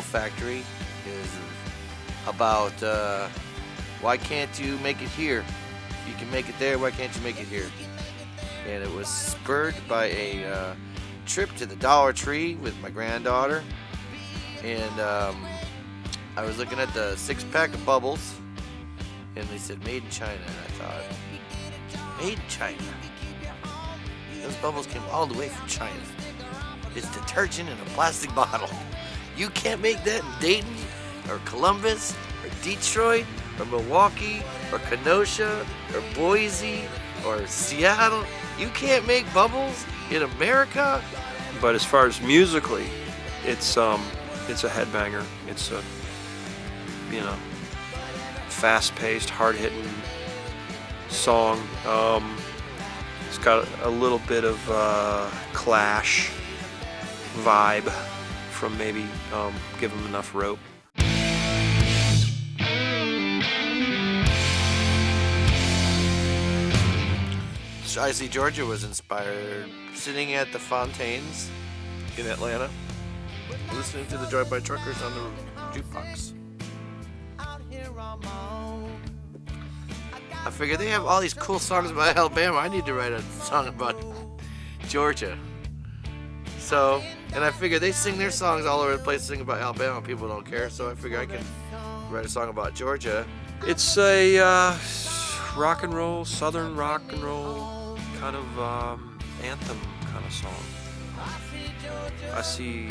Factory is about why can't you make it here? You can make it there, why can't you make it here? And it was spurred by a trip to the Dollar Tree with my granddaughter. And I was looking at the 6-pack of bubbles, and they said made in China, and I thought, made in China? Those bubbles came all the way from China. It's detergent in a plastic bottle. You can't make that in Dayton, or Columbus, or Detroit, or Milwaukee, or Kenosha, or Boise, or Seattle. You can't make bubbles in America. But as far as musically, it's a headbanger. It's a, fast-paced, hard-hitting song. It's got a little bit of Clash vibe from maybe Give 'Em Enough Rope. I See Georgia was inspired sitting at the Fontaines in Atlanta, listening to the Drive-By Truckers on the jukebox. I figured they have all these cool songs about Alabama. I need to write a song about Georgia. So, and I figured they sing their songs all over the place, sing about Alabama. People don't care, so I figure I can write a song about Georgia. It's a rock and roll, southern rock and roll kind of anthem kind of song. I see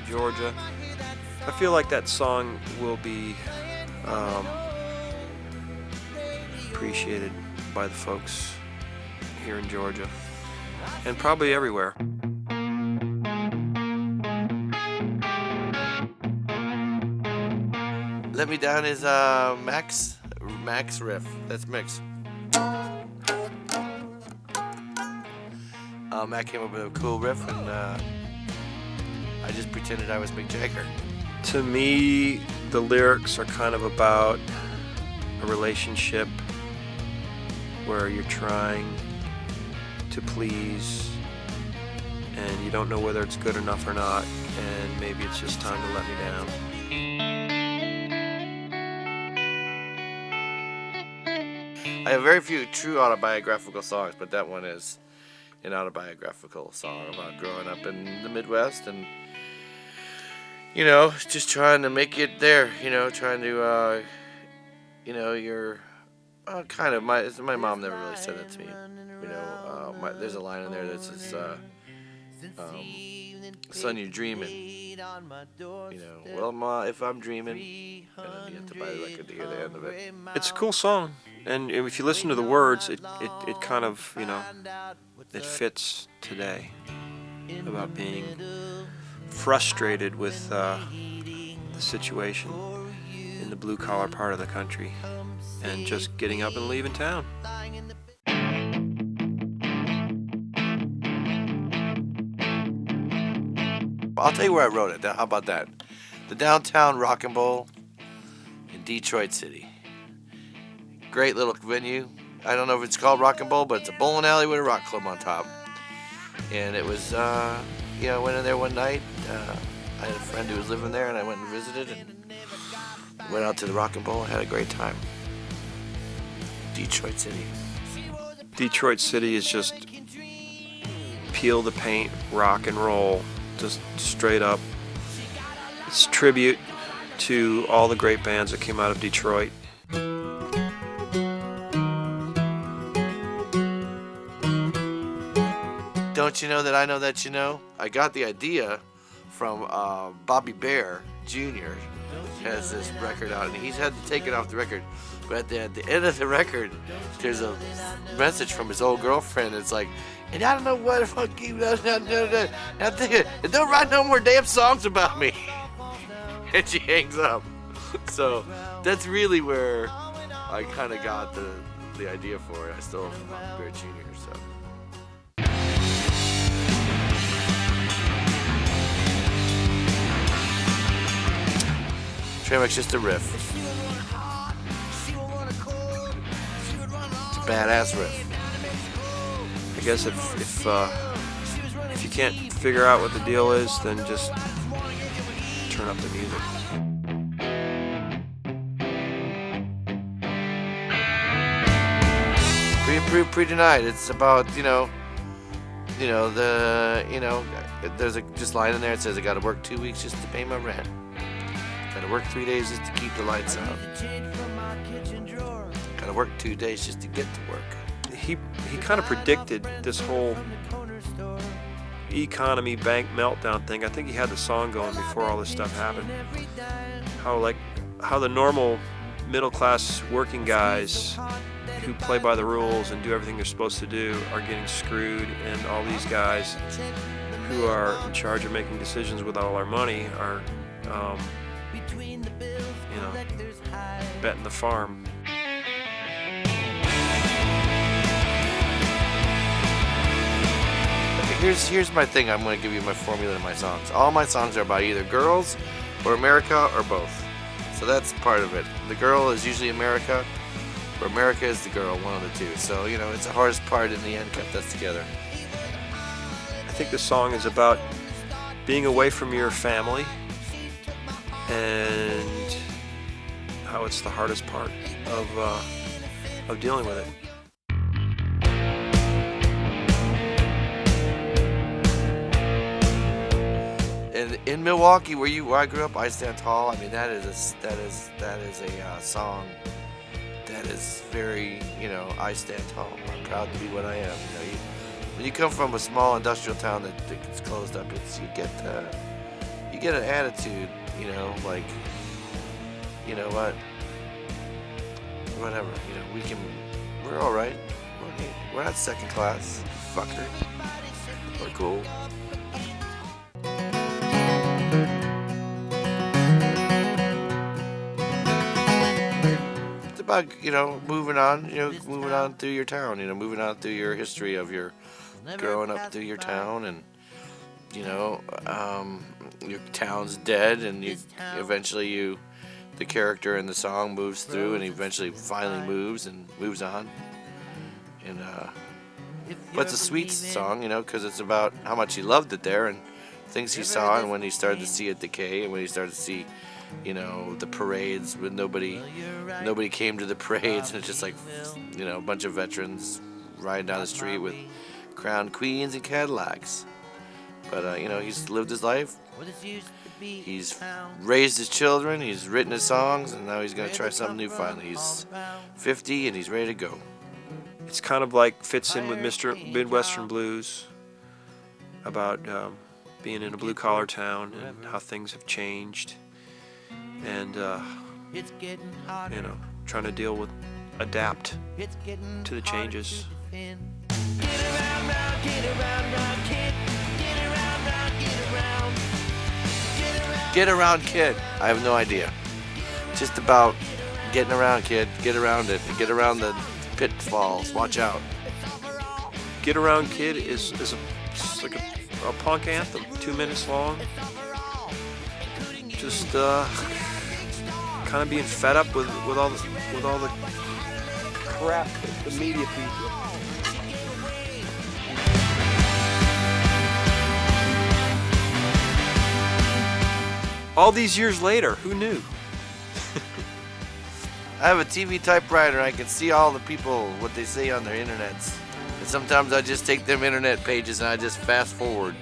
Georgia. I feel like that song will be appreciated by the folks here in Georgia and probably everywhere. Let Me Down is Max riff. That's Mix. Mac came up with a cool riff, and I just pretended I was Mick Jagger. To me, the lyrics are kind of about a relationship where you're trying to please and you don't know whether it's good enough or not, and maybe it's just time to let me down. I have very few true autobiographical songs, but that one is an autobiographical song about growing up in the Midwest and, just trying to make it there, trying to, you're kind of, my mom never really said that to me, there's a line in there that says, son, you're dreaming, well, Ma, if I'm dreaming, and then you have to buy the record to hear the end of it. It's a cool song, and if you listen to the words, it kind of, it fits today about being frustrated with the situation in the blue-collar part of the country and just getting up and leaving town. I'll tell you where I wrote it. How about that? The Downtown Rock and Bowl in Detroit City. Great little venue. I don't know if it's called Rock and Bowl, but it's a bowling alley with a rock club on top. And it was, I went in there one night. I had a friend who was living there, and I went and visited and went out to the Rock and Bowl and had a great time. Detroit City. Detroit City is just peel the paint, rock and roll, just straight up. It's tribute to all the great bands that came out of Detroit. Don't you know that I know that you know? I got the idea from Bobby Bear Jr. has this record out, and he's had to take it off the record. But at the end of the record, there's a message from his old girlfriend. It's like, and I don't know what the fuck you I'm thinking, and don't write no more damn songs about me. And she hangs up. So that's really where I kind of got the idea for it. I stole it from Bobby Bear Jr. So. Trainwreck's just a riff. It's a badass riff. I guess if you can't figure out what the deal is, then just turn up the music. Pre-approved, pre-denied. It's about, there's a just line in there. It says, I got to work 2 weeks just to pay my rent. Got to work 3 days just to keep the lights on. Got to work 2 days just to get to work. He kind of predicted this whole economy bank meltdown thing. I think he had the song going before all this stuff happened. How the normal middle class working guys who play by the rules and do everything they're supposed to do are getting screwed, and all these guys who are in charge of making decisions with all our money are betting the farm. Here's my thing. I'm going to give you my formula in my songs. All my songs are about either girls or America or both. So that's part of it. The girl is usually America, or America is the girl, one of the two. So, it's the hardest part in the end, kept us together. I think the song is about being away from your family and how it's the hardest part of dealing with it. In Milwaukee, where I grew up, I Stand Tall. I mean, that is a song that is very, I stand tall. I'm proud to be what I am. When you come from a small industrial town that gets closed up, you get an attitude, like, you know what, whatever. We're all right. We're not second class, fucker. We're cool. About moving on through your town, moving on through your history of your growing up through your town, and your town's dead, and the character in the song moves through, and eventually finally moves on, and but it's a sweet song, because it's about how much he loved it there and things he saw, and when he started to see it decay, and when he started to see the parades when nobody came to the parades, and it's just like, a bunch of veterans riding down the street with crowned queens and Cadillacs. But, he's lived his life. He's raised his children. He's written his songs, and now he's going to try something new finally. He's 50, and he's ready to go. It's kind of like fits in with Midwestern Blues, about being in a blue-collar town and how things have changed. And, trying to adapt to the changes. Get around, kid. I have no idea. Just about getting around, kid. Get around it. Get around the pitfalls. Watch out. Get Around, Kid is like a punk anthem, 2 minutes long. Just, kind of being fed up with all the crap that the media feeds you. All these years later, who knew? I have a TV typewriter. I can see all the people, what they say on their internets. And sometimes I just take them internet pages and I just fast forward.